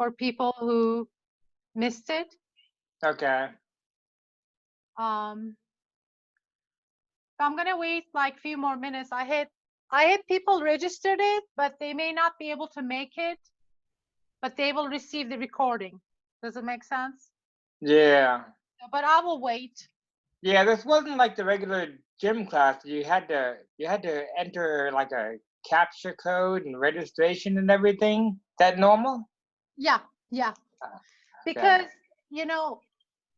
for people who missed it. Okay. I'm gonna wait like a few more minutes. I had people registered it, but they may not be able to make it, but they will receive the recording. Does it make sense? Yeah. But I will wait. Yeah, this wasn't like the regular gym class. You had to enter like a capture code and registration and everything. Is that normal? Yeah, yeah. Okay. Because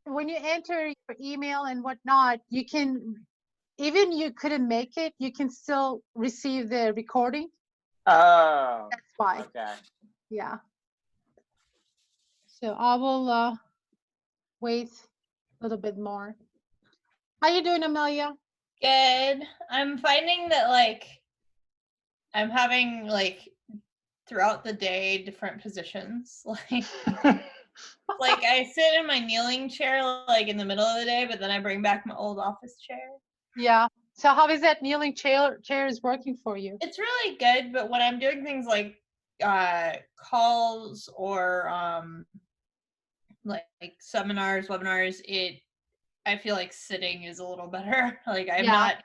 when you enter your email and whatnot, you can, even you couldn't make it, you can still receive the recording. Oh, That's why. okay. Yeah. So I will wait a little bit more. How you doing, Amelia? Good. I'm finding that like I'm having like throughout the day different positions. Like I sit in my kneeling chair like in the middle of the day, but then I bring back my old office chair. Yeah. So how is that kneeling chair is working for you? It's really good, but when I'm doing things like calls or like seminars, webinars, I feel like sitting is a little better. Like I'm not,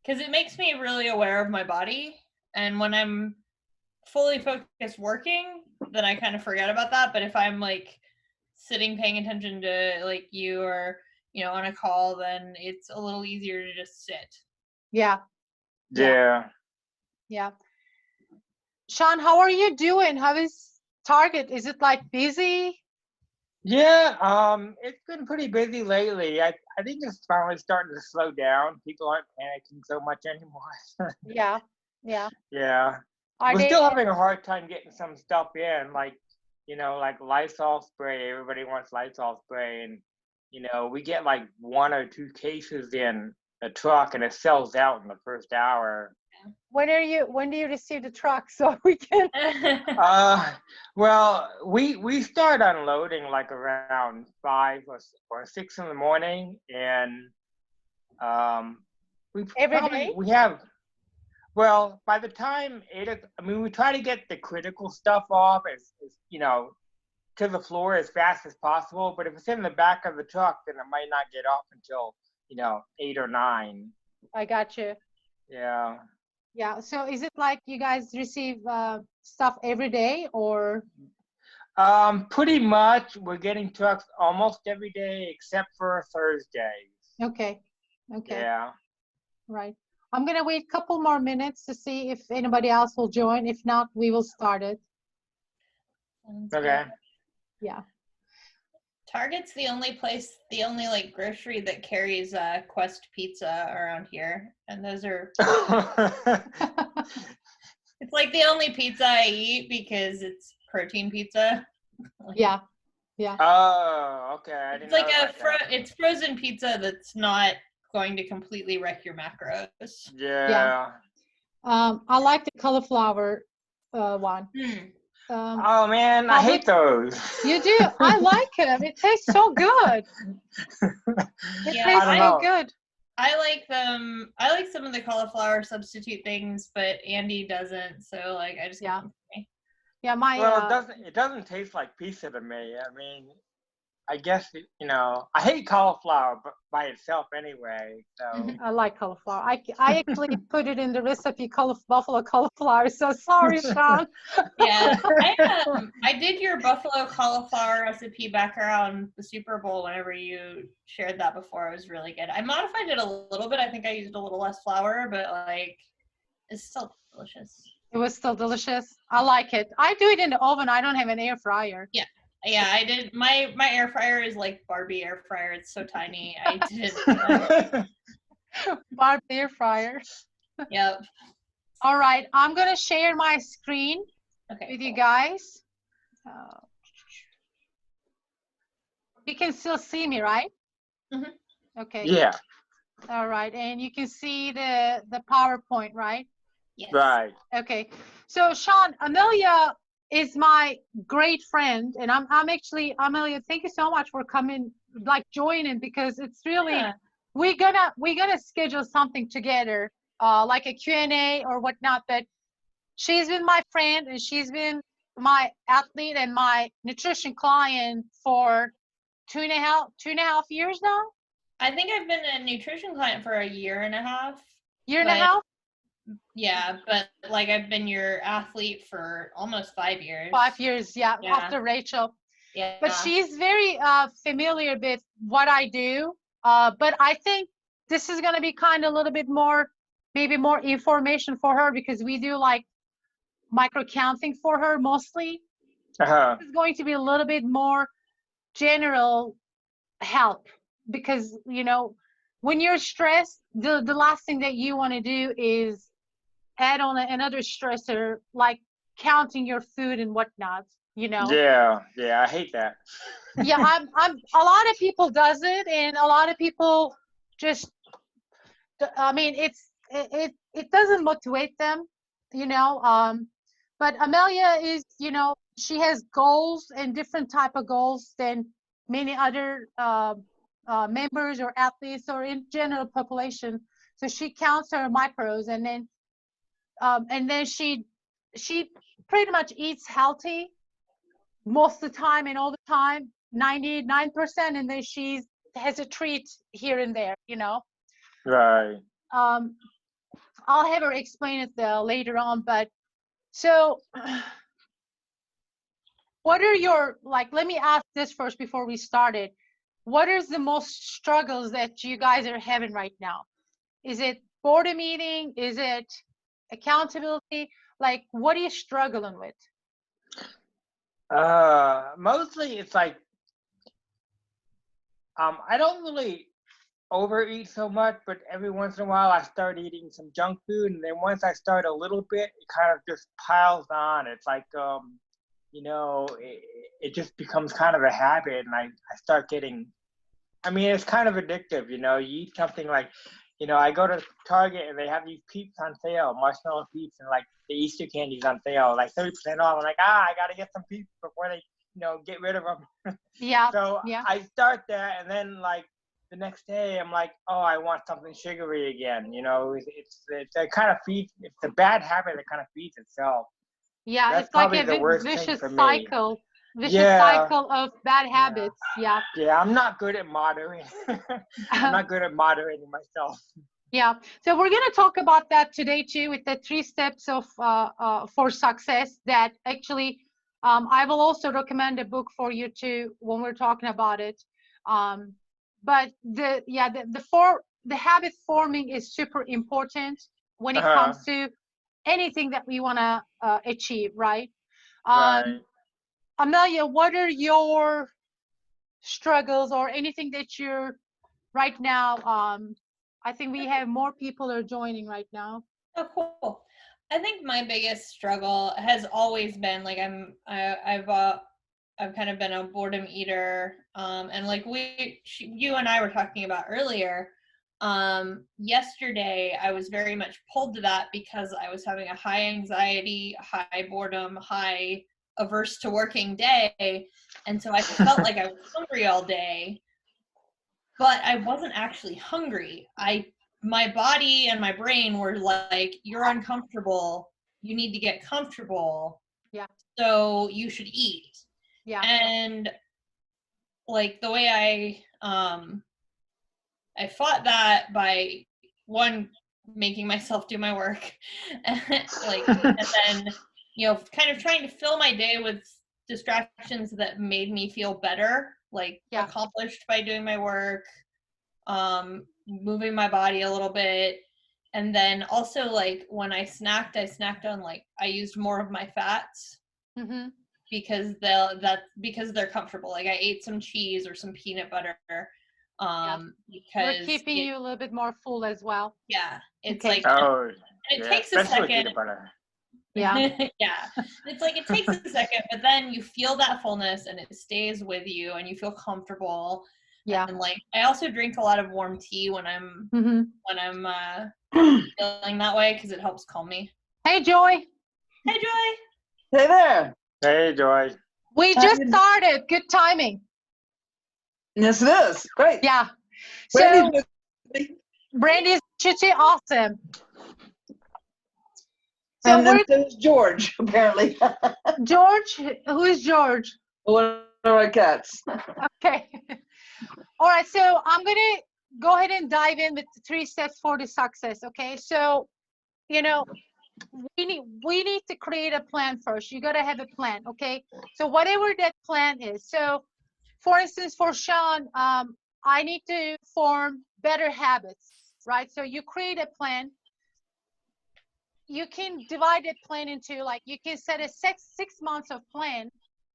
because it makes me really aware of my body, and when I'm fully focused working, then I kind of forget about that. But if I'm like sitting paying attention to like you or on a call, then it's a little easier to just sit. Yeah. Yeah. Yeah. Sean, how are you doing? How is Target? Is it like busy? Yeah, it's been pretty busy lately. I think it's finally starting to slow down. People aren't panicking so much anymore. Yeah. Yeah. Yeah. Are We're they? still having a hard time getting some stuff in, like Lysol spray. Everybody wants Lysol spray, and we get like 1 or 2 cases in a truck, and it sells out in the first hour. When do you receive the truck so we can? Well, we start unloading like around 5 or 6 in the morning, and Every day? we have. Well, by the time we try to get the critical stuff off as to the floor as fast as possible. But if it's in the back of the truck, then it might not get off until 8 or 9. I got you. Yeah. Yeah. So is it like you guys receive stuff every day or? Pretty much. We're getting trucks almost every day except for Thursdays. Okay. Okay. Yeah. Right. I'm gonna wait a couple more minutes to see if anybody else will join. If not, we will start it. Okay. Yeah. Target's the only like grocery that carries Quest pizza around here, and those are it's like the only pizza I eat because it's protein pizza. Yeah. Yeah. Oh, okay. It's like it's frozen pizza that's not going to completely wreck your macros. Yeah. I like the cauliflower one. Oh man, I hate those. You do? I like them. It tastes so good. It tastes so good. I like them. I like some of the cauliflower substitute things, but Andy doesn't. So like, I just yeah. Yeah, it doesn't taste like pizza to me. I mean, I guess I hate cauliflower by itself anyway. So I like cauliflower. I actually put it in the recipe buffalo cauliflower. So sorry, Sean. Yeah, I did your buffalo cauliflower recipe back around the Super Bowl whenever you shared that before. It was really good. I modified it a little bit. I think I used a little less flour, but like it's still delicious. It was still delicious. I like it. I do it in the oven. I don't have an air fryer. Yeah, I did. My air fryer is like Barbie air fryer. It's so tiny. I did Barbie air fryer. Yep. All right, I'm gonna share my screen with you guys. You can still see me, right? Mm-hmm. Okay. Yeah. All right, and you can see the PowerPoint, right? Yes. Right. Okay. So Sean, Amelia is my great friend, and I'm actually, Amelia, thank you so much for coming, like joining, because it's really we're gonna schedule something together, like a Q&A or whatnot. But she's been my friend, and she's been my athlete and my nutrition client for two and a half years now. I think I've been a nutrition client for a year and a half. Year and a half? Yeah, but like I've been your athlete for almost 5 years. 5 years, yeah, after Rachel. Yeah. But she's very familiar with what I do. But I think this is going to be kind of a little bit more, maybe more information for her, because we do like micro counting for her mostly. It's going to be a little bit more general help, because you know, when you're stressed, the last thing that you want to do is add on another stressor like counting your food and whatnot, you know. Yeah, I hate that. Yeah, I'm a lot of people does it, and a lot of people just, I mean, it doesn't motivate them, you know. But Amelia is, you know, she has goals and different type of goals than many other members or athletes or in general population. So she counts her macros, and then she pretty much eats healthy most of the time and all the time, 99%, and then she has a treat here and there, you know. Right. I'll have her explain it later on, but so what are your, like, let me ask this first before we started. What is the most struggles that you guys are having right now? Is it boredom eating? Is it accountability? Like, what are you struggling with? Mostly it's like, I don't really overeat so much, but every once in a while I start eating some junk food, and then once I start a little bit, it kind of just piles on. It's like, you know, it just becomes kind of a habit, and I start getting, I mean, it's kind of addictive, you know. You eat something like, you know, I go to Target and they have these Peeps on sale, marshmallow Peeps, and like the Easter candies on sale, like 30% off. I'm like, I gotta get some Peeps before they, you know, get rid of them. Yeah. So yeah. I start that, and then like the next day I'm like, oh, I want something sugary again. You know, it kind of feeds. It's a bad habit that kind of feeds itself. Yeah, That's it's like probably a the worst vicious thing for me. cycle. Cycle of bad habits. Yeah. Yeah, I'm not good at moderating. I'm not good at moderating myself. Yeah. So we're going to talk about that today too, with the 3 steps of for success. That actually, I will also recommend a book for you too when we're talking about it. But the habit forming is super important when it comes to anything that we want to achieve, right? Right. Amelia, what are your struggles or anything that you're right now? I think we have more people are joining right now. Oh, cool. I think my biggest struggle has always been like I've kind of been a boredom eater, and like you and I were talking about earlier. Yesterday I was very much pulled to that because I was having a high anxiety, high boredom, high averse to working day, and so I felt like I was hungry all day, but I wasn't actually hungry. My body and my brain were like, you're uncomfortable, you need to get comfortable, so you should eat. And like the way I fought that by, one, making myself do my work, like, and then, you know, kind of trying to fill my day with distractions that made me feel better, like accomplished by doing my work, moving my body a little bit. And then also, like, when I snacked on, like, I used more of my fats, because they're comfortable. Like, I ate some cheese or some peanut butter, because we're keeping you a little bit more full as well. Yeah, it's okay. like, it takes a second. Peanut butter. Yeah. It's like, it takes a second, but then you feel that fullness and it stays with you and you feel comfortable. And like, I also drink a lot of warm tea when I'm feeling that way, because it helps calm me. Hey, Joy. Hey, Joy. Hey there. Hey, Joy. We just started. Good timing. Yes, it is. Great. Yeah. So, Brandy's awesome. So And then there's George, apparently. George, who is George? One of our cats. Okay. All right. So I'm going to go ahead and dive in with the 3 steps for the success. Okay. So, you know, we need to create a plan first. You got to have a plan. Okay. So whatever that plan is. So for instance, for Sean, I need to form better habits, right? So you create a plan. You can divide that plan into, like, you can set a 6 months of plan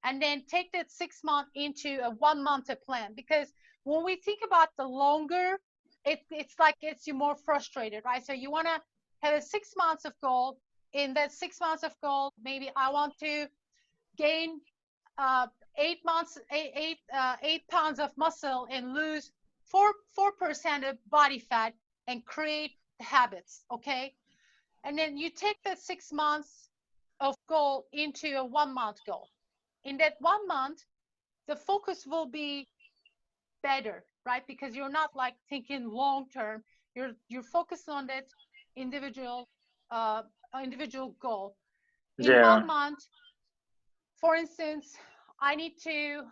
and then take that 6 month into a 1 month of plan. Because when we think about the longer, it's like gets you more frustrated, right? So you want to have a 6 months of goal. In that 6 months of goal, maybe I want to gain 8 pounds of muscle and lose 4% of body fat and create habits. Okay. And then you take that 6 months of goal into a 1 month goal. In that 1 month, the focus will be better, right? Because you're not like thinking long term. You're focused on that individual goal. In 1 month, for instance, I need to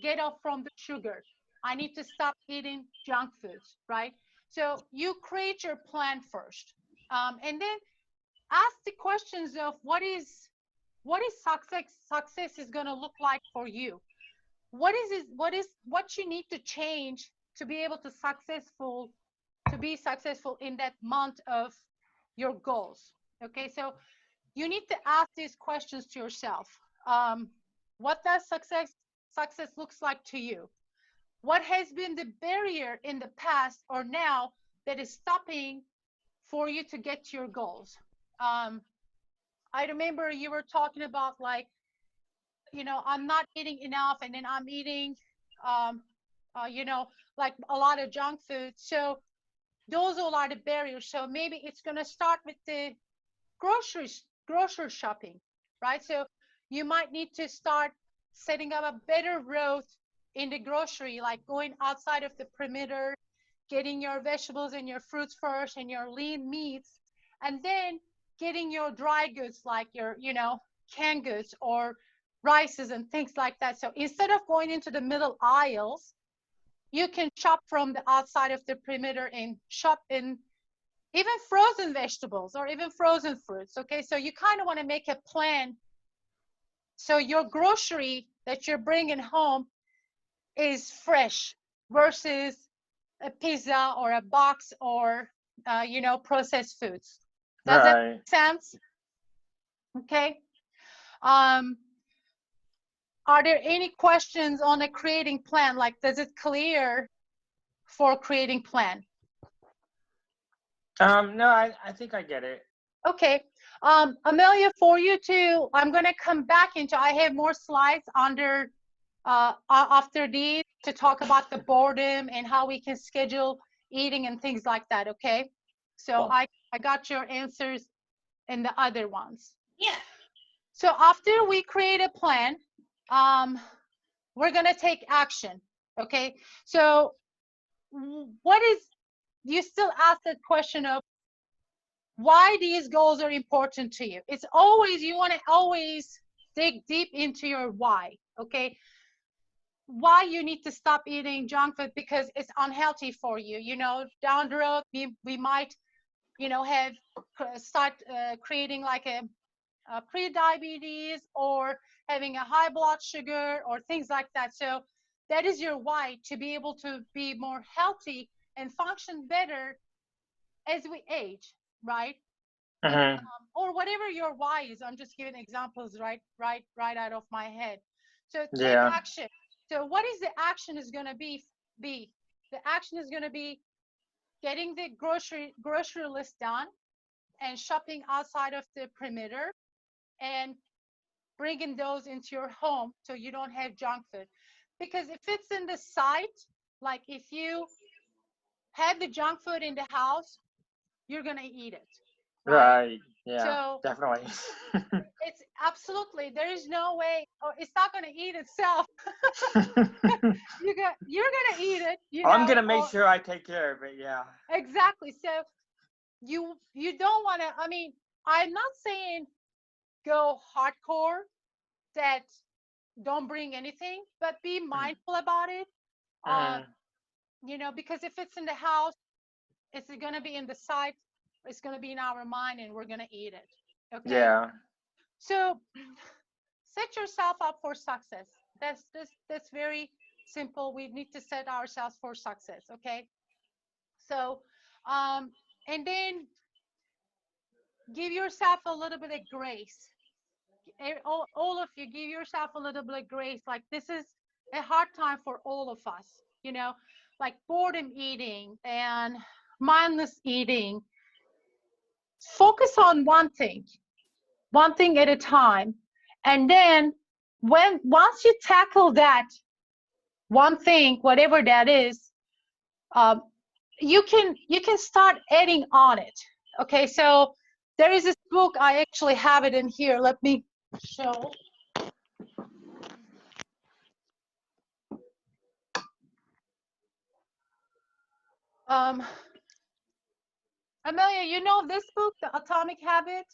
get off from the sugar. I need to stop eating junk foods, right? So you create your plan first, and then ask the questions of what is success is going to look like for you. What you need to change to be able to be successful in that month of your goals. Okay, so you need to ask these questions to yourself. What does success looks like to you? What has been the barrier in the past or now that is stopping for you to get to your goals? I remember you were talking about, like, I'm not eating enough, and then I'm eating, like a lot of junk food. So those all are the barriers. So maybe it's going to start with the grocery shopping, right? So you might need to start setting up a better route in the grocery, like going outside of the perimeter, getting your vegetables and your fruits first and your lean meats, and then getting your dry goods, like your, canned goods or rices and things like that. So instead of going into the middle aisles, you can shop from the outside of the perimeter and shop in even frozen vegetables or even frozen fruits. Okay, so you kind of want to make a plan so your grocery that you're bringing home is fresh versus a pizza or a box or processed foods. Does that make sense? Okay. Are there any questions on a creating plan? Like, does it clear for creating plan? No, I think I get it. Okay. Amelia, for you too, I'm going to come back into, I have more slides under after these to talk about the boredom and how we can schedule eating and things like that. Okay. So I got your answers in the other ones. Yeah. So after we create a plan, we're going to take action. Okay. So you still ask that question of why these goals are important to you. It's always, you want to always dig deep into your why. Okay. Why you need to stop eating junk food, because it's unhealthy for you. Down the road, we might, start creating like a pre-diabetes or having a high blood sugar or things like that. So that is your why, to be able to be more healthy and function better as we age, right? Or whatever your why is. I'm just giving examples right out of my head. So take action. So what is the action is going to be? The action is going to be getting the grocery list done and shopping outside of the perimeter and bringing those into your home so you don't have junk food. Because if it's in the site, like if you have the junk food in the house, you're going to eat it. Right. Yeah, so definitely. It's absolutely, there is no way, or it's not going to eat itself. You're going to eat it. I'm going to make sure I take care of it. Yeah. Exactly. So you don't want to, I'm not saying go hardcore, that don't bring anything, but be mindful about it. Mm-hmm. Because if it's in the house, it's going to be in the site, it's going to be in our mind, and we're going to eat it. Okay. Yeah. So set yourself up for success. That's very simple. We need to set ourselves for success. Okay. So, and then give yourself a little bit of grace. All of you, give yourself a little bit of grace. Like, this is a hard time for all of us, like boredom eating and mindless eating. Focus on one thing at a time. And then once you tackle that one thing, whatever that is, you can start adding on it. Okay, so there is this book, I actually have it in here. Let me show. Amelia, you know this book, The Atomic Habit?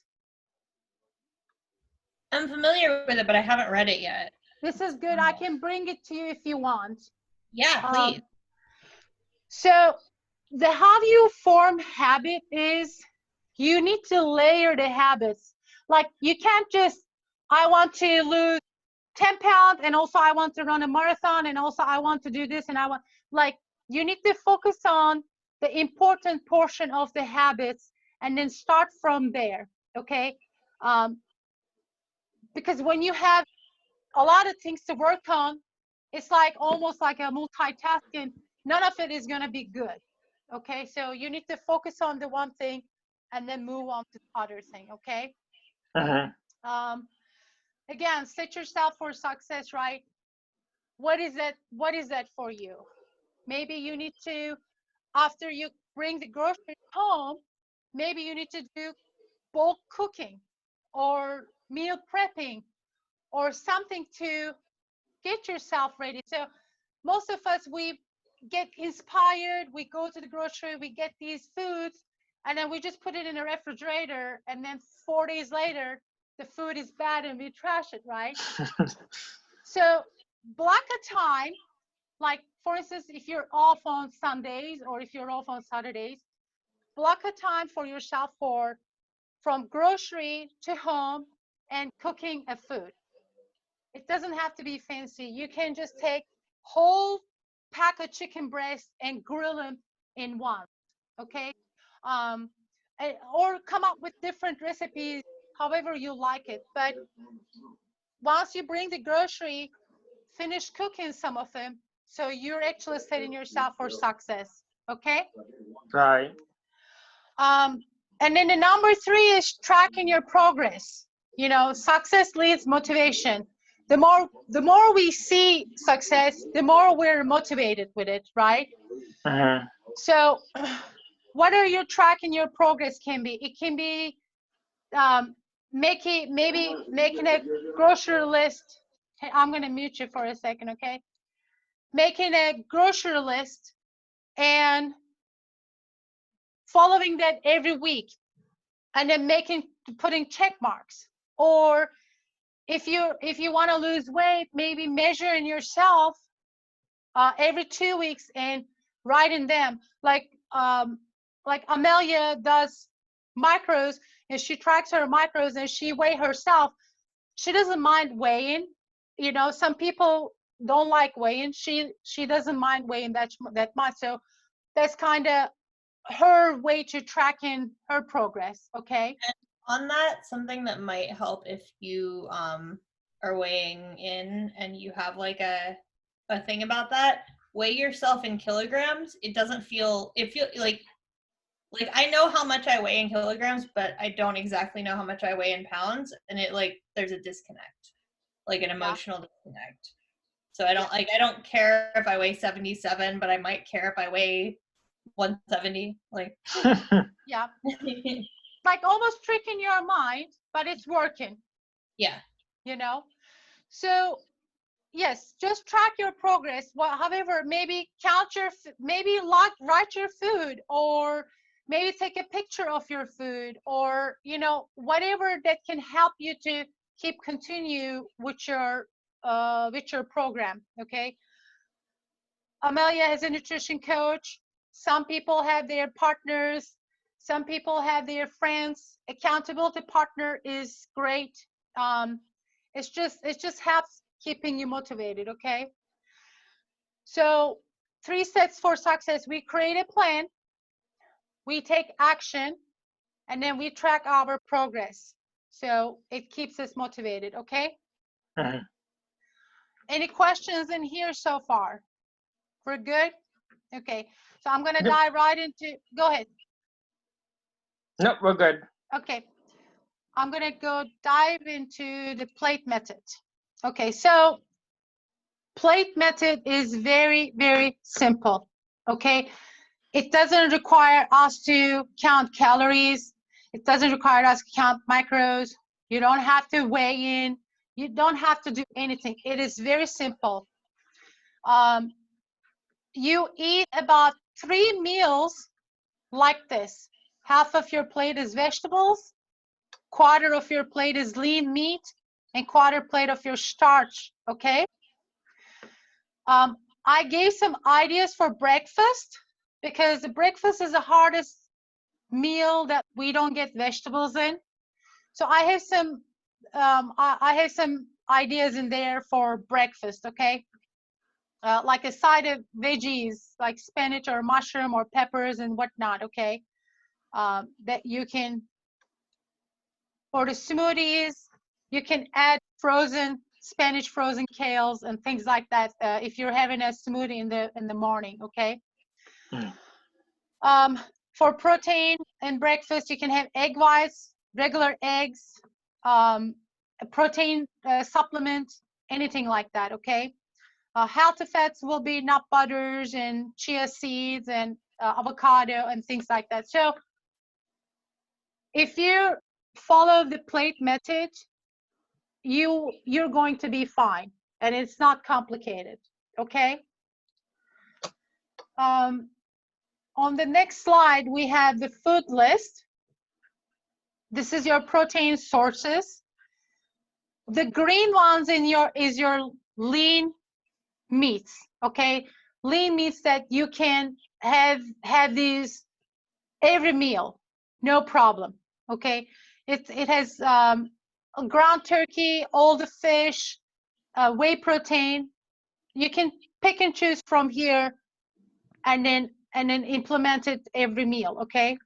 I'm familiar with it, but I haven't read it yet. This is good. I can bring it to you if you want. Yeah, please. So how do you form habit is you need to layer the habits. Like, you can't just, I want to lose 10 pounds and also I want to run a marathon and also I want to do this and you need to focus on the important portion of the habits and then start from there. Okay. Because when you have a lot of things to work on, it's like almost like a multitasking. None of it is going to be good. Okay. So you need to focus on the one thing and then move on to the other thing. Okay. Again, set yourself for success, right? What is that for you? Maybe you need to, after you bring the groceries home, maybe you need to do bulk cooking or meal prepping or something to get yourself ready. So most of us, we get inspired, we go to the grocery, we get these foods, and then we just put it in the refrigerator, and then 4 days later the food is bad and we trash it, right? So block a time, like for instance, if you're off on Sundays or if you're off on Saturdays, block a time for yourself from grocery to home and cooking a food. It doesn't have to be fancy. You can just take whole pack of chicken breasts and grill them in one. Okay. Or come up with different recipes, however you like it. But once you bring the grocery, finish cooking some of them, so you're actually setting yourself for success. Okay. Right. And then the number 3 is tracking your progress. Success leads motivation. The more we see success, the more we're motivated with it, right? So whether you're tracking your progress, it can be making a grocery list. I'm going to mute you for a second, okay? Making a grocery list and following that every week, and then putting check marks. Or if you want to lose weight, maybe measuring yourself every 2 weeks and writing them. Like Amelia does macros, and she tracks her macros and she weighs herself. She doesn't mind weighing. Some people don't like weighing. She doesn't mind weighing that much. So that's kind of her way to tracking her progress. Okay. And on that, something that might help if you are weighing in and you have like a thing about that, weigh yourself in kilograms. It feel like I know how much I weigh in kilograms, but I don't exactly know how much I weigh in pounds, and there's a disconnect, like an emotional disconnect. So I don't care if I weigh 77, but I might care if I weigh 170. Yeah. Like almost tricking your mind, but it's working. Yeah. So yes, just track your progress. However, maybe write your food, or maybe take a picture of your food, or, you know, whatever that can help you to continue with your program. Okay. Amelia is a nutrition coach. Some people have their partners. Some people have their friends. Accountability partner is great. It just helps keeping you motivated. Okay. So 3 steps for success. We create a plan, we take action, and then we track our progress. So it keeps us motivated. Okay. Any questions in here so far? We're good? Okay. So I'm going to dive right into, go ahead. No, we're good. Okay. I'm going to go dive into the plate method. Okay. So plate method is very, very simple. Okay. It doesn't require us to count calories. It doesn't require us to count macros. You don't have to weigh in. You don't have to do anything. It is very simple. You eat about 3 meals like this. Half of your plate is vegetables, quarter of your plate is lean meat, and quarter plate of your starch. Okay. I gave some ideas for breakfast, because the breakfast is the hardest meal that we don't get vegetables in. So I have some I have some ideas in there for breakfast. Okay. Like a side of veggies like spinach or mushroom or peppers and whatnot. Okay. That you can, for the smoothies, you can add frozen Spanish frozen kales and things like that, if you're having a smoothie in the morning. Okay. For protein and breakfast, you can have egg whites, regular eggs, a protein supplement, anything like that. Okay. Healthy fats will be nut butters and chia seeds and avocado and things like that. So if you follow the plate method, you're going to be fine, and it's not complicated. Okay. On the next slide, we have the food list. This is your protein sources. The green ones is your lean meats. Okay. Lean meats that you can have these every meal, no problem. Okay. It has ground turkey, all the fish, whey protein. You can pick and choose from here, and then implement it every meal. Okay.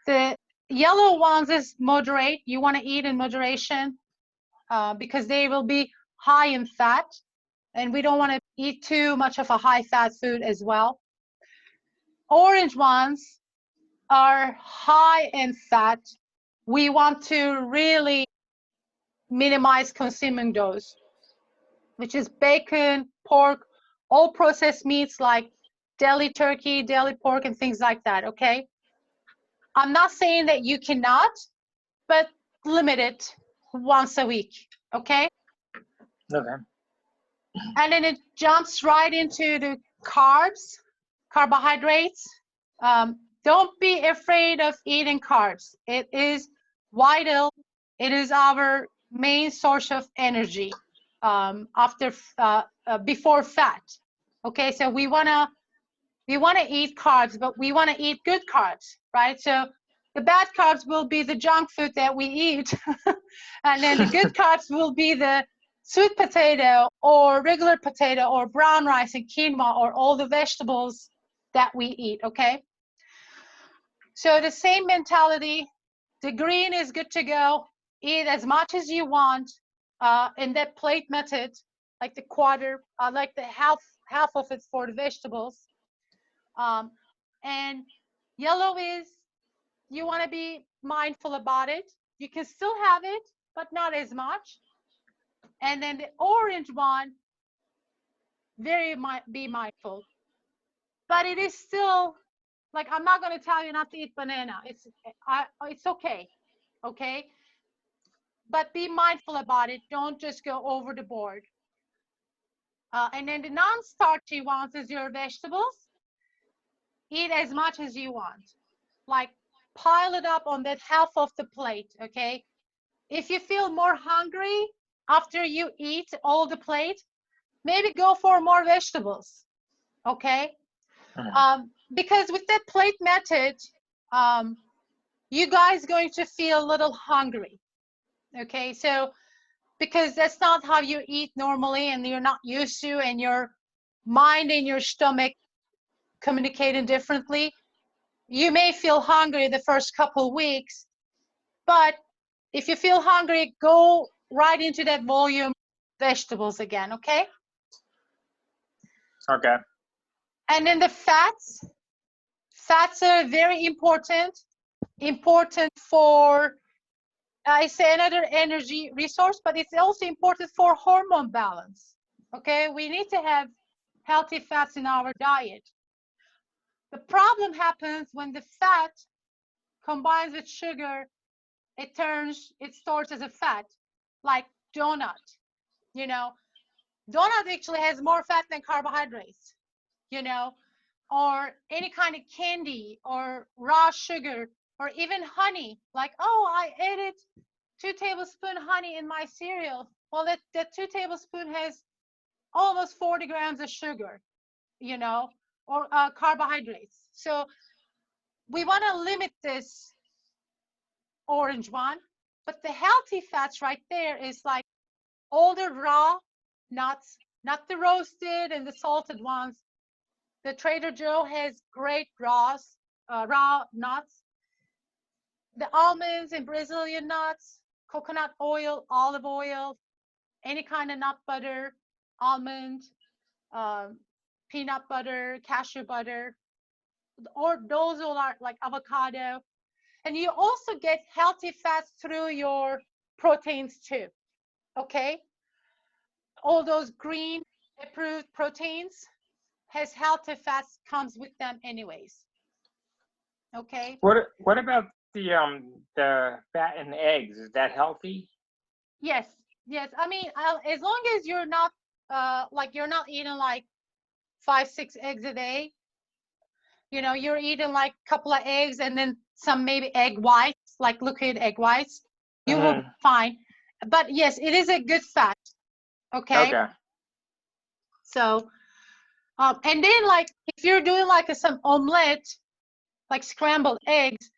The yellow ones is moderate. You want to eat in moderation, because they will be high in fat, and we don't want to eat too much of a high fat food as well. Orange ones are high in fat. We want to really minimize consuming those, which is bacon, pork, all processed meats like deli turkey, deli pork, and things like that. Okay. I'm not saying that you cannot, but limit it once a week. Okay. Okay. And then it jumps right into the carbs, carbohydrates. Don't be afraid of eating carbs. It is vital. It is our main source of energy before fat. Okay, so we wanna eat carbs, but we wanna eat good carbs, right? So the bad carbs will be the junk food that we eat, and then the good carbs will be the sweet potato or regular potato or brown rice and quinoa or all the vegetables that we eat. Okay. So the same mentality, the green is good to go. Eat as much as you want in that plate method, like the quarter, like the half of it for the vegetables. And yellow is, you want to be mindful about it. You can still have it, but not as much. And then the orange one, be mindful. But it is still, like, I'm not going to tell you not to eat banana. It's okay. Okay. But be mindful about it. Don't just go over the board. And then the non-starchy ones is your vegetables. Eat as much as you want. like pile it up on that half of the plate, okay? If you feel more hungry after you eat all the plate, maybe go for more vegetables, okay? Because with that plate method, you guys going to feel a little hungry, okay? So because that's not how you eat normally, and you're not used to, and your mind and your stomach communicating differently, you may feel hungry the first couple weeks, but if you feel hungry, go right into that volume vegetables again, okay? Okay. And then the fats are very important for, I say, another energy resource, but it's also important for hormone balance, okay? We need to have healthy fats in our diet. The problem happens when the fat combines with sugar, it starts as a fat, like donut, you know. Donut actually has more fat than carbohydrates, you know, or any kind of candy or raw sugar or even honey. Like, oh, I added 2 tablespoons honey in my cereal. Well, that 2 tablespoons has almost 40 grams of sugar, you know, or carbohydrates. So we want to limit this orange one, but the healthy fats right there is like all the raw nuts, not the roasted and the salted ones. The Trader Joe has great raw nuts. The almonds and Brazilian nuts, coconut oil, olive oil, any kind of nut butter, almond, peanut butter, cashew butter, or those all are like avocado. And you also get healthy fats through your proteins too, okay? All those green approved proteins has healthy fats comes with them anyways, okay? What about the fat in eggs? Is that healthy? Yes, yes. I mean, as long as you're not like you're not eating like 5, 6 eggs a day, you know, you're eating like a couple of eggs and then some maybe egg whites, like liquid egg whites, you will be fine. But yes, it is a good fat, okay? Okay. So, and then like if you're doing like some omelet, like scrambled eggs,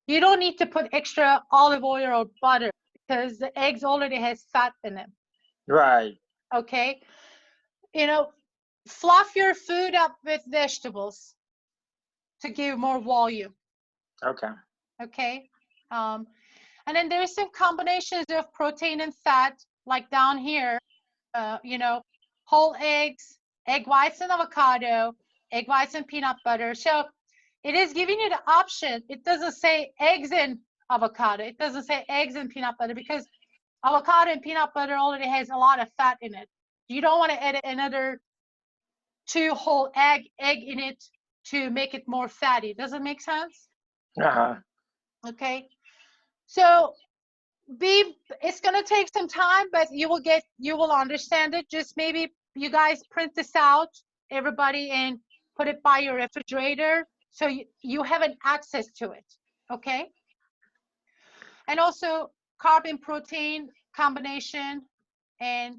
you don't need to put extra olive oil or butter because the eggs already has fat in them, Right. okay? You know, fluff your food up with vegetables to give more volume, Okay. okay? And then there's some combinations of protein and fat, like down here, you know, whole eggs, egg whites and avocado, egg whites and peanut butter. So it is giving you the option. It doesn't say eggs and avocado. It doesn't say eggs and peanut butter because avocado and peanut butter already has a lot of fat in it. You don't want to add another 2 whole egg in it to make it more fatty. Does it make sense? Uh-huh. Okay. So it's gonna take some time, but you will understand it. Just maybe you guys print this out, everybody, and put it by your refrigerator so you have an access to it, okay? And also carb and protein combination and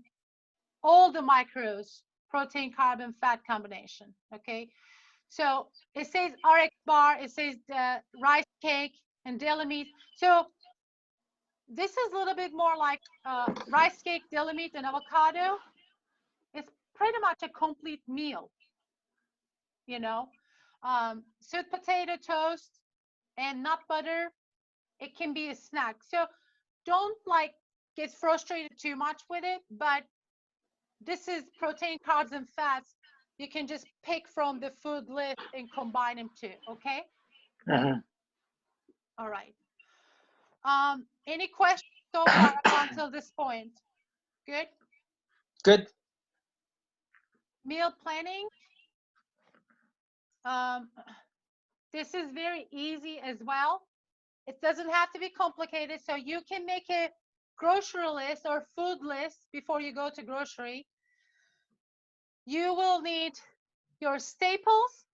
all the macros, protein, carb, and fat combination, okay? So it says RX bar, it says rice cake and deli meat. So this is a little bit more like rice cake, deli meat, and avocado. It's pretty much a complete meal, you know. Sweet potato toast and nut butter, it can be a snack. So don't like get frustrated too much with it, but this is protein, carbs, and fats. You can just pick from the food list and combine them too, okay? All right. Any questions so far up until this point? Good? Good. Meal planning. This is very easy as well. It doesn't have to be complicated. So you can make a grocery list or food list before you go to grocery. You will need your staples,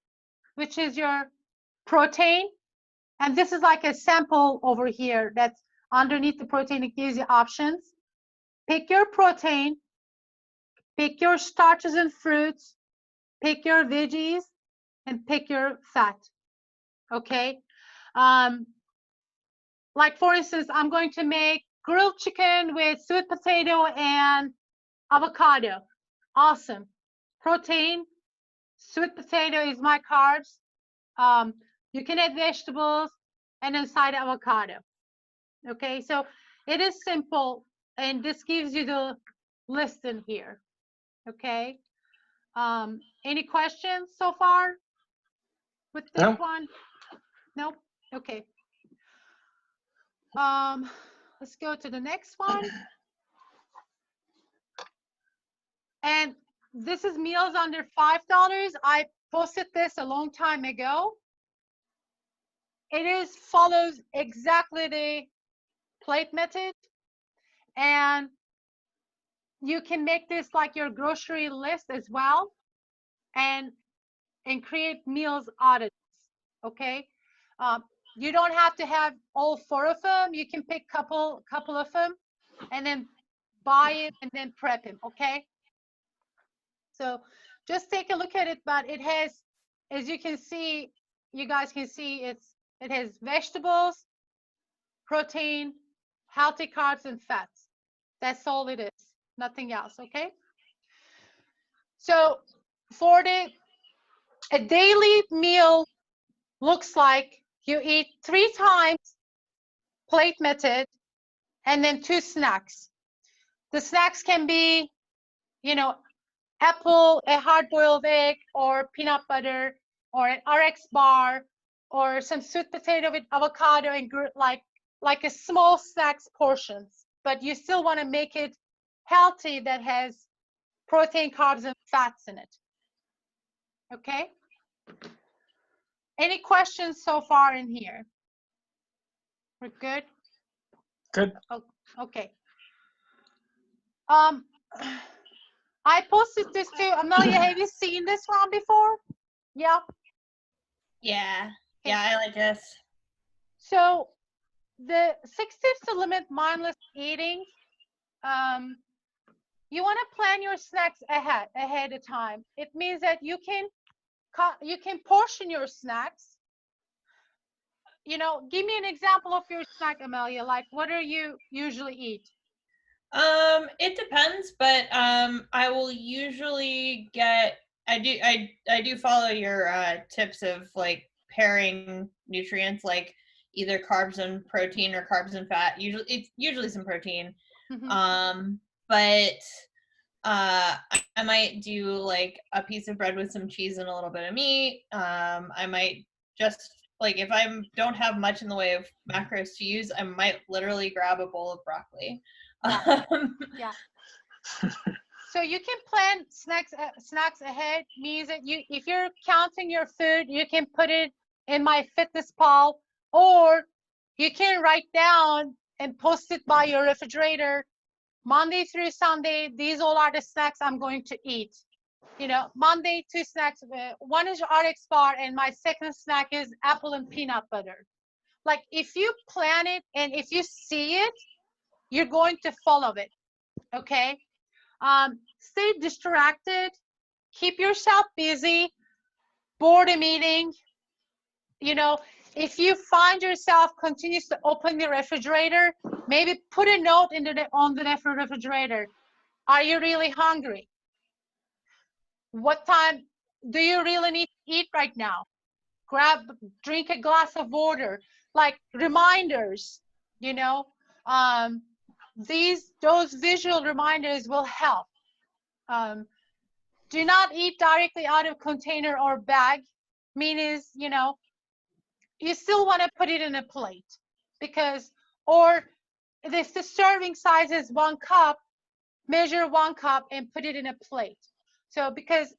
which is your protein, And this is like a sample over here that's underneath the protein. It gives you options. Pick your protein, pick your starches and fruits, pick your veggies, and pick your fat. Okay. Like for instance, I'm going to make grilled chicken with sweet potato and avocado. Awesome. Protein, sweet potato is my carbs. You can add vegetables and then side avocado. Okay, so it is simple, and this gives you the list in here. Okay. Any questions so far with this one? No? Okay. Let's go to the next one. And this is meals under $5. I posted this a long time ago. It follows exactly the plate method, and you can make this like your grocery list as well, and create meals out of this. Okay. You don't have to have all 4 of them. You can pick couple of them and then buy it and then prep them. Okay. So just take a look at it, but it has, as you can see, you guys can see it has vegetables, protein, healthy carbs, and fats. That's all it is, nothing else. Okay. So for a daily meal looks like you eat 3 times plate method and then 2 snacks. The snacks can be, apple, a hard-boiled egg, or peanut butter, or an RX bar, or some sweet potato with avocado, and like a small snacks portions. But you still want to make it healthy, that has protein, carbs, and fats in it. Okay. Any questions so far in here? We're good? Good. Oh, okay. I posted this too. Amelia, have you seen this one before? Yeah. Yeah. Okay. Yeah, I like this. So the 6 tips to limit mindless eating. You want to plan your snacks ahead of time. It means that you can portion your snacks. Give me an example of your snack, Amelia. Like, what do you usually eat? It depends, but I will usually get. I do follow your tips of like pairing nutrients, like either carbs and protein or carbs and fat. It's usually some protein. Mm-hmm. But I might do like a piece of bread with some cheese and a little bit of meat. I might just, like, if I don't have much in the way of macros to use, I might literally grab a bowl of broccoli. Yeah. So you can plan snacks ahead. Means that if you're counting your food, you can put it in MyFitnessPal, or you can write down and post it by your refrigerator. Monday through Sunday, these all are the snacks I'm going to eat. Monday, 2 snacks. One is RX bar, and my second snack is apple and peanut butter. Like, if you plan it and if you see it, you're going to follow it. Okay. Stay distracted. Keep yourself busy. Boredom eating. If you find yourself continues to open the refrigerator, maybe put a note on the refrigerator. Are you really hungry? What time do you really need to eat right now? Drink a glass of water. Like reminders, those visual reminders will help. Do not eat directly out of container or bag. Means, you still want to put it in a plate, or if the serving size is 1 cup, measure 1 cup and put it in a plate. So because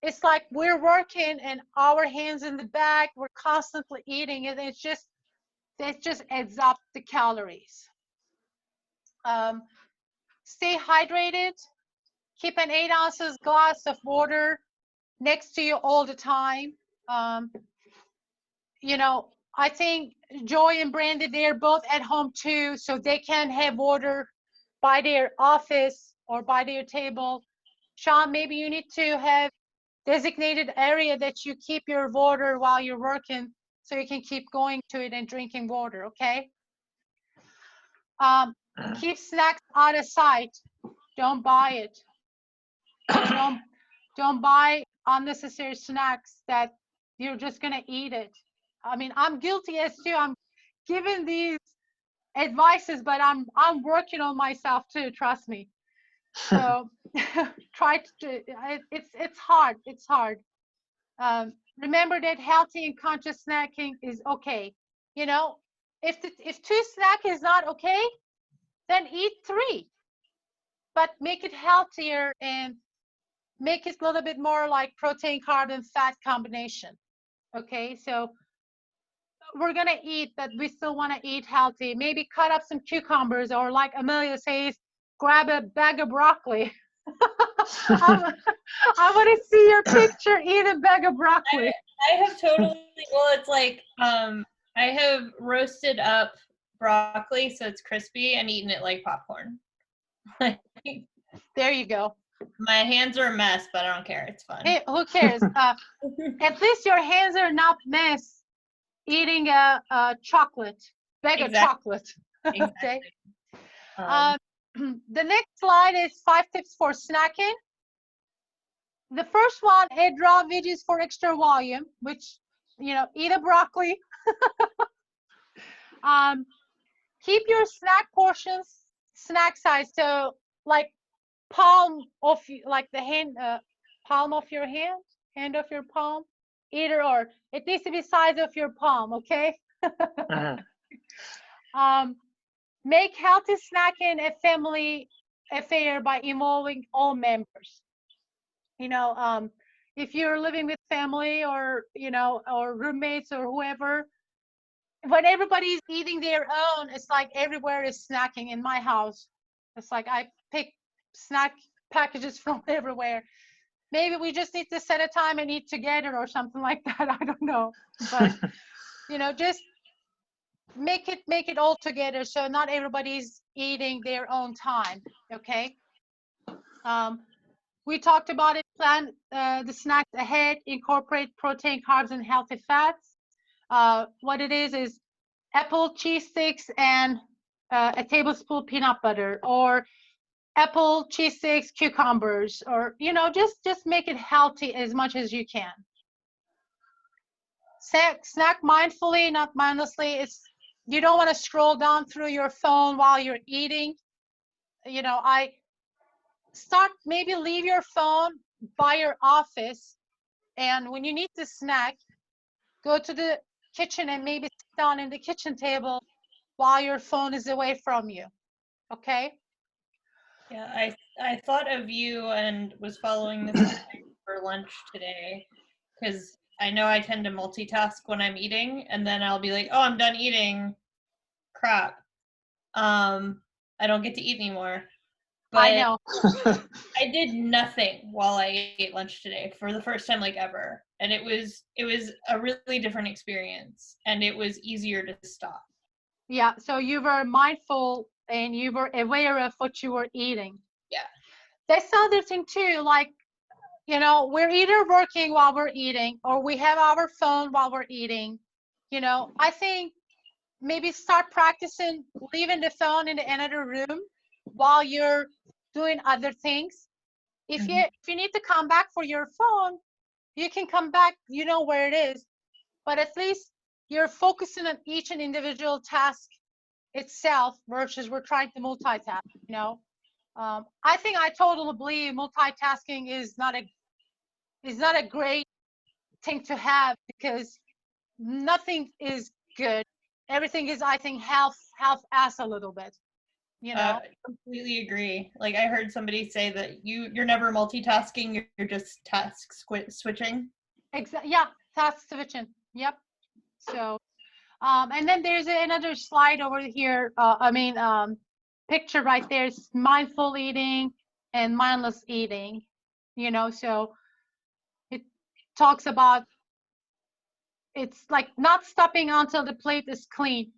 it's like we're working and our hands in the bag, we're constantly eating, and it just adds up the calories. Stay hydrated. Keep an 8 ounces glass of water next to you all the time. I think Joy and Brandon, they're both at home too, so they can have water by their office or by their table. Sean, maybe you need to have designated area that you keep your water while you're working, so you can keep going to it and drinking water, okay? Keep snacks out of sight. Don't buy it. Don't buy unnecessary snacks that you're just gonna eat it. I mean, I'm guilty as too. I'm giving these advices, but I'm working on myself too. Trust me. So try to. It's hard. It's hard. Remember that healthy and conscious snacking is okay. You know, if 2 snack is not okay, then eat 3, but make it healthier and make it a little bit more like protein, carb, and fat combination. Okay, so we're gonna eat, but we still want to eat healthy. Maybe cut up some cucumbers, or like Amelia says, grab a bag of broccoli. I want to see your picture, eat a bag of broccoli. I have totally, well, it's like, I have roasted up broccoli so it's crispy and eaten it like popcorn. There you go. My hands are a mess, but I don't care. It's fun. Hey, who cares? At least your hands are not mess eating a chocolate, bag of chocolate. Okay. The next slide is 5 tips for snacking. The first one, add raw veggies for extra volume, which, you know, eat a broccoli. Keep your snack portions snack size, so like palm of, like the hand, palm of your hand of your palm, either or. It needs to be size of your palm, okay? Make healthy snacking a family affair by involving all members. You know, if you're living with family, or, you know, or roommates or whoever, when everybody's eating their own, it's like everywhere is snacking. In my house, it's like I pick snack packages from everywhere. Maybe we just need to set a time and eat together or something like that. I don't know, but you know, just make it all together, so not everybody's eating their own time. Okay. We talked about it. Plan the snacks ahead. Incorporate protein, carbs, and healthy fats. What it is apple cheese sticks and a tablespoon peanut butter, or apple cheese sticks, cucumbers, or, you know, just make it healthy as much as you can. Snack mindfully, not mindlessly. You don't want to scroll down through your phone while you're eating. You know, maybe leave your phone by your office, and when you need to snack, go to the kitchen and maybe sit down in the kitchen table while your phone is away from you. Okay? Yeah, I thought of you and was following this for lunch today, because I know I tend to multitask when I'm eating, and then I'll be like, oh, I'm done eating. Crap. I don't get to eat anymore. But I know. I did nothing while I ate lunch today for the first time, like, ever. And it was a really different experience, and it was easier to stop. Yeah, so you were mindful and you were aware of what you were eating. Yeah. That's the other thing too, like, you know, we're either working while we're eating, or we have our phone while we're eating. You know, I think maybe start practicing leaving the phone in another room while you're doing other things. If you need to come back for your phone, you can come back, you know where it is, but at least you're focusing on each and individual task itself, versus we're trying to multitask. You know, I think I totally believe multitasking is not a great thing to have, because nothing is good. Everything is, I think, half-ass a little bit. You know, I completely agree. Like, I heard somebody say that you're never multitasking, you're just task switching. Exactly. Yeah, task switching. Yep. So, and then there's another slide over here. Picture right there is mindful eating and mindless eating. You know, so it talks about it's like not stopping until the plate is clean.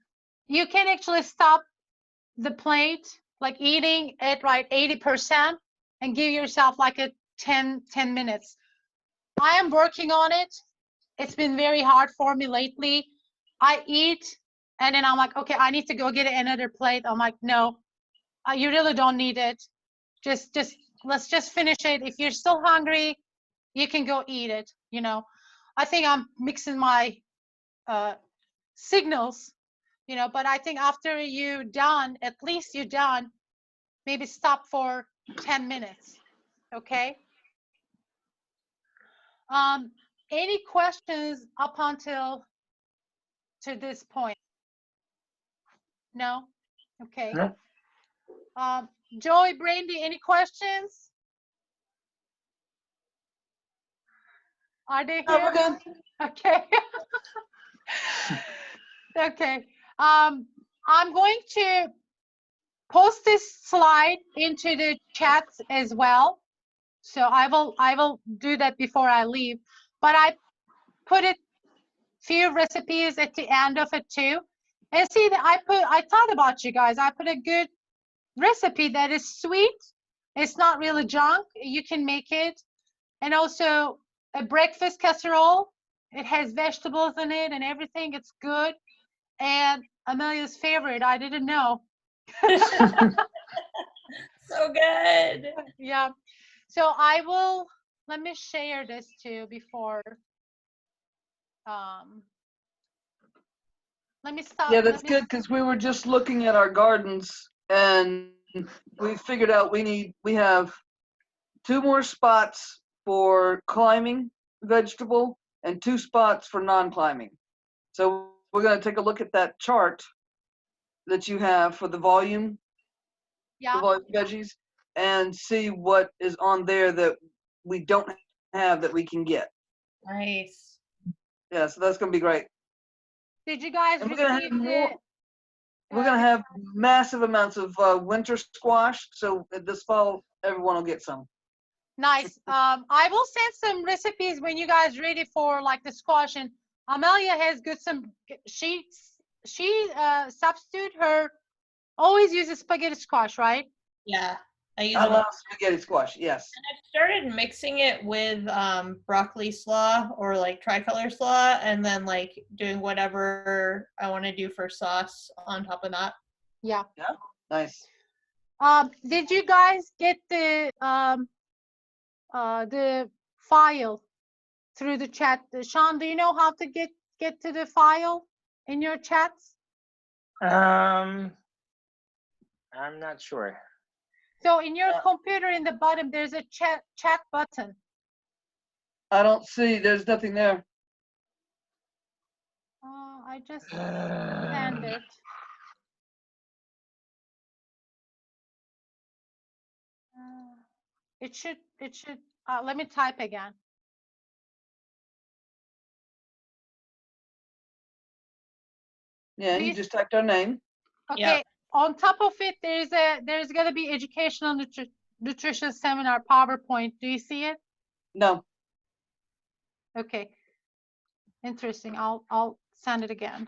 You can actually stop the plate, like eating at 80%, and give yourself like a 10 minutes. I am working on it. It's been very hard for me lately. I eat and then I'm like, okay, I need to go get another plate. I'm like, no, you really don't need it. Just let's just finish it. If you're still hungry, you can go eat it. I think I'm mixing my signals, but I think after you're done, at least you're done, maybe stop for 10 minutes. Okay. Any questions up until to this point? No? Okay. No. Joey, Brandy, any questions? Are they No, here? we're good. Okay. Okay. I'm going to post this slide into the chat as well. So I will do that before I leave. But I put it few recipes at the end of it too. And see that I thought about you guys. I put a good recipe that is sweet. It's not really junk. You can make it. And also a breakfast casserole. It has vegetables in it and everything. It's good. And Amelia's favorite, I didn't know. So good. Yeah. So let me share this too before. Let me stop. Yeah, that's good because we were just looking at our gardens and we figured out we have 2 more spots for climbing vegetable and 2 spots for non-climbing. So we're going to take a look at that chart that you have for the volume, Yeah. the volume veggies, and see what is on there that we don't have that we can get. Nice. Yeah, so that's going to be great. Did you guys And we're gonna receive have more. We're gonna have massive amounts of winter squash, so this fall everyone will get some. Nice. I will send some recipes when you guys ready for like the squash. And Amelia has good some. She substitute her. Always uses spaghetti squash, right? Yeah. I love spaghetti squash. Yes. And I've started mixing it with broccoli slaw or like tricolor slaw, and then like doing whatever I want to do for sauce on top of that. Yeah. Yeah. Nice. Did you guys get the file through the chat? Sean, do you know how to get to the file in your chats? I'm not sure. So in your computer in the bottom, there's a chat button. I don't see. There's nothing there. I just sent it. It should. Let me type again. Yeah, you just typed our name. Okay. Yep. On top of it, there's gonna be educational nutrition seminar PowerPoint. Do you see it? No. Okay. Interesting. I'll send it again.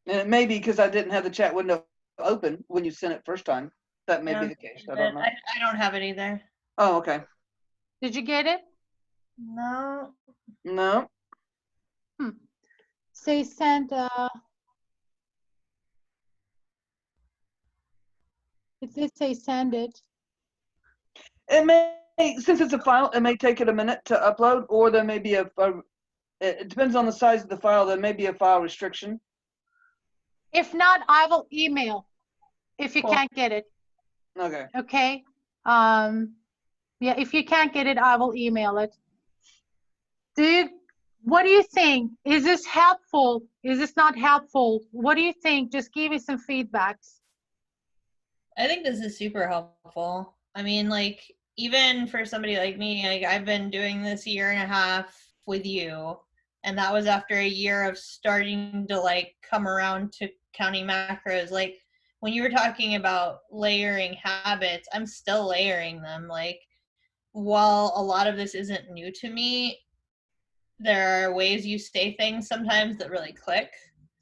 And it may be because I didn't have the chat window open when you sent it first time. That may be the case. I don't know. I don't have it either. Oh, okay. Did you get it? No. No. Say send. It did say send it. It may, since it's a file, it may take it a minute to upload, or there may be it depends on the size of the file. There may be a file restriction. If not, I will email if you can't get it. Okay. Okay. Yeah, if you can't get it, I will email it. What do you think? Is this helpful? Is this not helpful? What do you think? Just give me some feedbacks. I think this is super helpful. I mean, like, even for somebody like me, like, I've been doing this 1.5 years with you, and that was after a year of starting to like come around to counting macros. Like, when you were talking about layering habits, I'm still layering them. Like, while a lot of this isn't new to me, there are ways you say things sometimes that really click.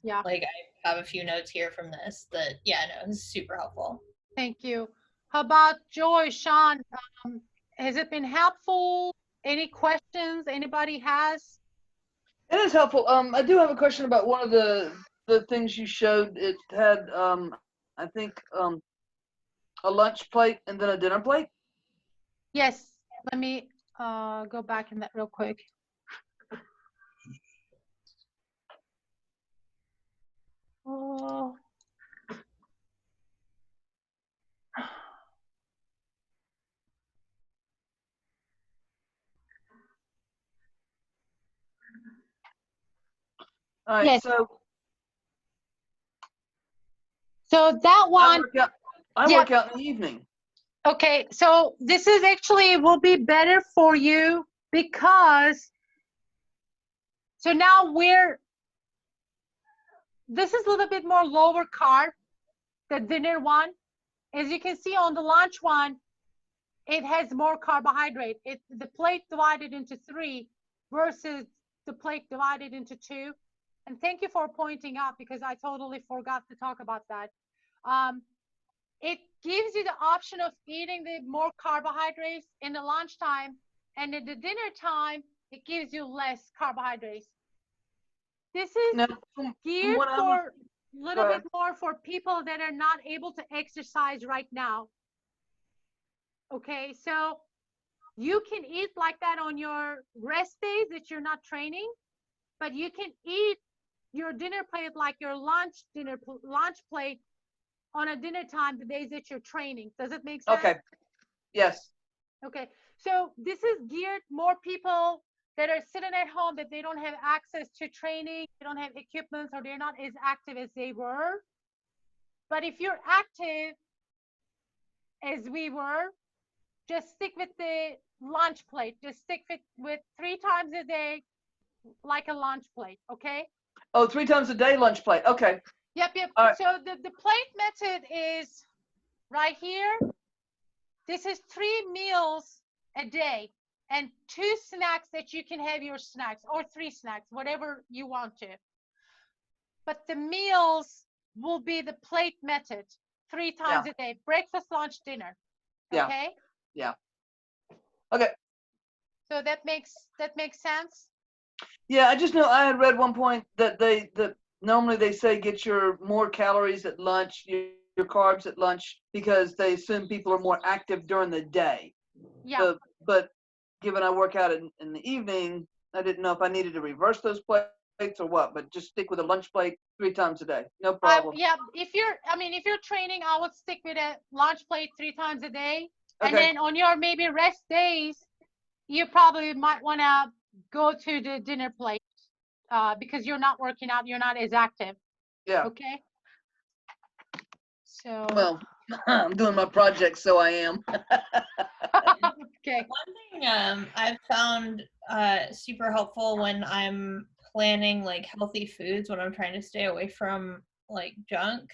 Yeah. Like I have a few notes here from this that, yeah, no, this is super helpful. Thank you. How about Joy, Sean? Has it been helpful? Any questions anybody has? It is helpful. I do have a question about one of the things you showed. It had I think a lunch plate and then a dinner plate. Yes. Let me go back in that real quick. Oh. All right, Yes. so that one. I work out in the evening. Okay, so this is actually will be better for you because so now this is a little bit more lower carb, the dinner one. As you can see on the lunch one, it has more carbohydrate. The plate divided into 3 versus the plate divided into 2. And thank you for pointing out because I totally forgot to talk about that. It gives you the option of eating the more carbohydrates in the lunchtime, and at the dinner time, it gives you less carbohydrates. This is geared for a little bit more for people that are not able to exercise right now. Okay, so you can eat like that on your rest days that you're not training, but you can eat your dinner plate like your lunch plate on a dinner time the days that you're training. Does it make sense? Okay. Yes. Okay. So this is geared more people that are sitting at home that they don't have access to training, they don't have equipment, or they're not as active as they were. But if you're active as we were, just stick with the lunch plate. Just stick with 3 times a day, like a lunch plate. Okay. Oh, 3 times a day lunch plate. Okay. Yep. Right. So the plate method is right here. This is 3 meals a day and 2 snacks that you can have your snacks, or 3 snacks, whatever you want to. But the meals will be the plate method 3 times a day, breakfast, lunch, dinner. Okay. Yeah. Okay. So that makes sense. Yeah, I just know I had read one point that normally they say get your more calories at lunch, your carbs at lunch, because they assume people are more active during the day. Yeah. But given I work out in the evening, I didn't know if I needed to reverse those plates or what, but just stick with a lunch plate 3 times a day. No problem. Yeah, if you're training, I would stick with a lunch plate 3 times a day. Okay. And then on your maybe rest days, you probably might want to go to the dinner plate because you're not working out, you're not as active. Yeah. Okay. So. Well, I'm doing my project, so I am. Okay. One thing I've found super helpful when I'm planning like healthy foods, when I'm trying to stay away from like junk,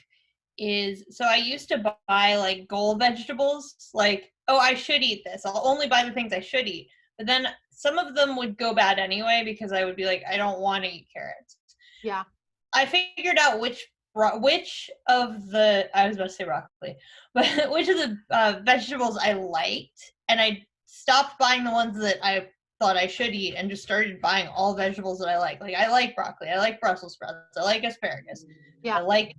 is so I used to buy like goal vegetables, like, oh, I should eat this. I'll only buy the things I should eat. But then some of them would go bad anyway because I would be like, I don't want to eat carrots. Yeah. I figured out which of the, I was about to say broccoli, but which of the vegetables I liked, and I stopped buying the ones that I thought I should eat and just started buying all vegetables that I like. Like, I like broccoli, I like Brussels sprouts, I like asparagus, I like,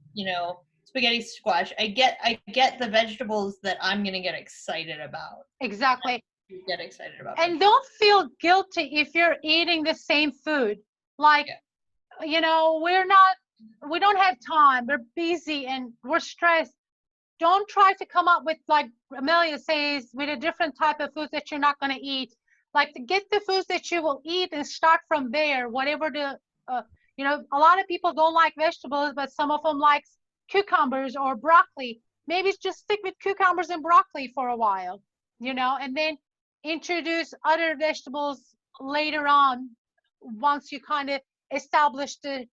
spaghetti squash. I get the vegetables that I'm gonna get excited about. Exactly. Get excited about. And don't feel guilty if you're eating the same food. Like, we don't have time. We're busy and we're stressed. Don't try to come up with, like Amelia says, with a different type of foods that you're not going to eat. Like, to get the foods that you will eat and start from there. Whatever a lot of people don't like vegetables, but some of them like cucumbers or broccoli. Maybe just stick with cucumbers and broccoli for a while, and then introduce other vegetables later on. Once you kind of establish the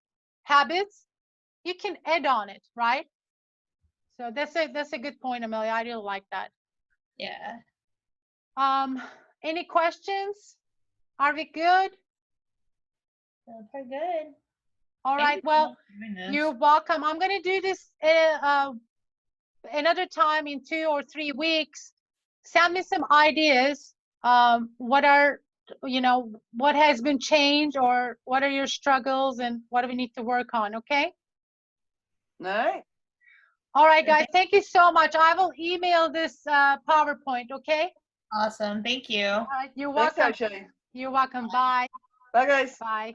habits, you can add on it, right? So that's a good point, Amelia. I really like that. Yeah. Any questions? Are we good? Pretty good. All Thank right. you so Well, much for doing this. you're welcome. I'm going to do this another time in 2 or 3 weeks. Send me some ideas. What are, what has been changed, or what are your struggles, and what do we need to work on? Okay. All right. All right, guys. Thank you so much. I will email this PowerPoint. Okay. Awesome. Thank you. All right. You're Thanks, welcome. Ayse. You're welcome. Bye. Bye, guys. Bye.